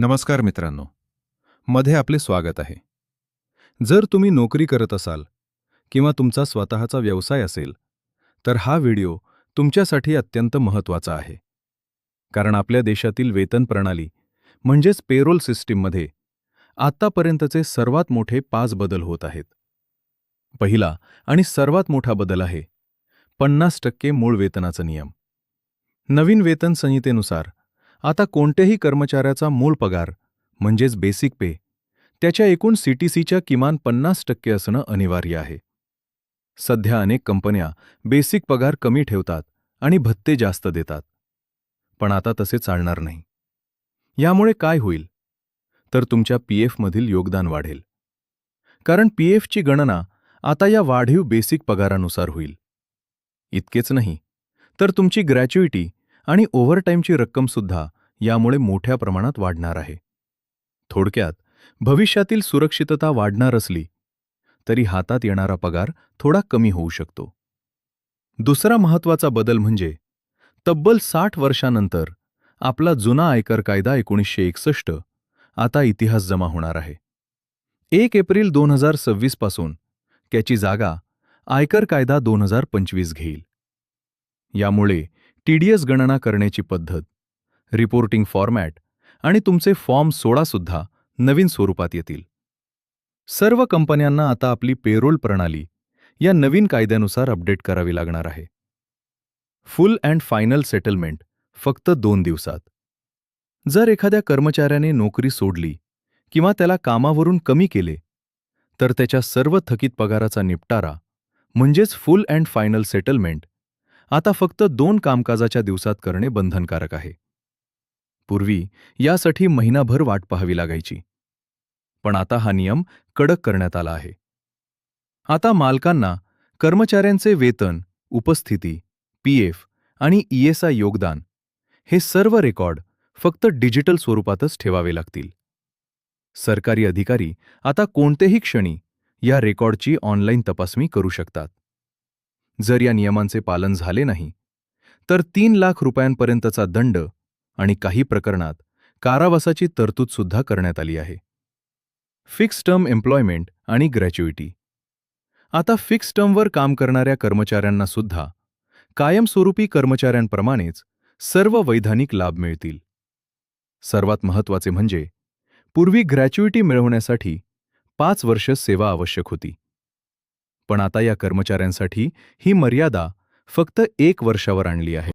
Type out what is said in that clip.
नमस्कार मित्रांनो, मध्ये आपले स्वागत आहे. जर तुम्ही नोकरी करत असाल किंवा तुमचा स्वतःचा व्यवसाय असेल, तर हा व्हिडिओ तुमच्यासाठी अत्यंत महत्त्वाचा आहे. कारण आपल्या देशातील वेतन प्रणाली म्हणजेच पेरोल सिस्टीममध्ये आत्तापर्यंतचे सर्वात मोठे 5 बदल होत आहेत. पहिला आणि सर्वात मोठा बदल आहे 50% मूळ वेतनाचा नियम. नवीन वेतन संहितेनुसार आता कोणत्याही कर्मचाऱ्याचा मूळ पगार म्हणजेच बेसिक पे त्याच्या एकूण सीटीसीच्या किमान 50% असणं अनिवार्य आहे. सध्या अनेक कंपन्या बेसिक पगार कमी ठेवतात आणि भत्ते जास्त देतात. पण आता तसे चालणार नाही. यामुळे काय होईल? तर तुमच्या पीएफमधील योगदान वाढेल. कारण पीएफची गणना आता या वाढीव बेसिक पगारानुसार होईल. इतकेच नाही, तर तुमची ग्रॅच्युइटी आणि ओव्हरटाईमची रक्कमसुद्धा यामुळे मोठ्या प्रमाणात वाढणार आहे. थोडक्यात, भविष्यातील सुरक्षितता वाढणार असली तरी हातात येणारा पगार थोडा कमी होऊ शकतो. दुसरा महत्त्वाचा बदल म्हणजे तब्बल 60 वर्षांनंतर आपला जुना आयकर कायदा 1961 आता इतिहास जमा होणार आहे. 1 एप्रिल 2026 पासून त्याची जागा आयकर कायदा 2025 घेईल. यामुळे टीडीएस गणना करण्याची पद्धत, रिपोर्टिंग फॉर्मॅट आणि तुमचे फॉर्म 16 सुद्धा नवीन स्वरूपात येतील. सर्व कंपन्यांना आता आपली पेरोल प्रणाली या नवीन कायद्यानुसार अपडेट करावी लागणार आहे. फुल अँड फायनल सेटलमेंट फक्त 2 दिवसात. जर एखाद्या कर्मचाऱ्याने नोकरी सोडली किंवा त्याला कामावरून कमी केले, तर त्याच्या सर्व थकीत पगाराचा निपटारा म्हणजेच फुल अँड फायनल सेटलमेंट आता फक्त 2 कामकाजाच्या दिवसात करणे बंधनकारक आहे. पूर्वी यासाठी महिनाभर वाट पाहावी लागायची. पण आता हा नियम कडक करण्यात आला आहे. आता मालकांना कर्मचाऱ्यांचे वेतन, उपस्थिती, पीएफ आणि ईएसआय योगदान हे सर्व रेकॉर्ड फक्त डिजिटल स्वरूपातच ठेवावे लागतील. सरकारी अधिकारी आता कोणत्याही क्षणी या रेकॉर्डची ऑनलाईन तपासणी करू शकतात. जर या नियमांचे पालन झाले नाही, तर 3 लाख रुपयांपर्यंतचा दंड आणि काही प्रकरणात कारावासाची तरतूद सुद्धा करण्यात आली आहे. फिक्स टर्म एम्प्लॉयमेंट आणि ग्रॅच्युइटी. आता फिक्स टर्मवर काम करणाऱ्या कर्मचाऱ्यांना सुद्धा कायमस्वरूपी कर्मचाऱ्यांप्रमाणेच सर्व वैधानिक लाभ मिळतील. सर्वात महत्त्वाचे म्हणजे पूर्वी ग्रॅच्युइटी मिळवण्यासाठी 5 वर्ष सेवा आवश्यक होती. पण आता या कर्मचाऱ्यांसाठी ही मर्यादा फक्त 1 वर्षावर आणली आहे.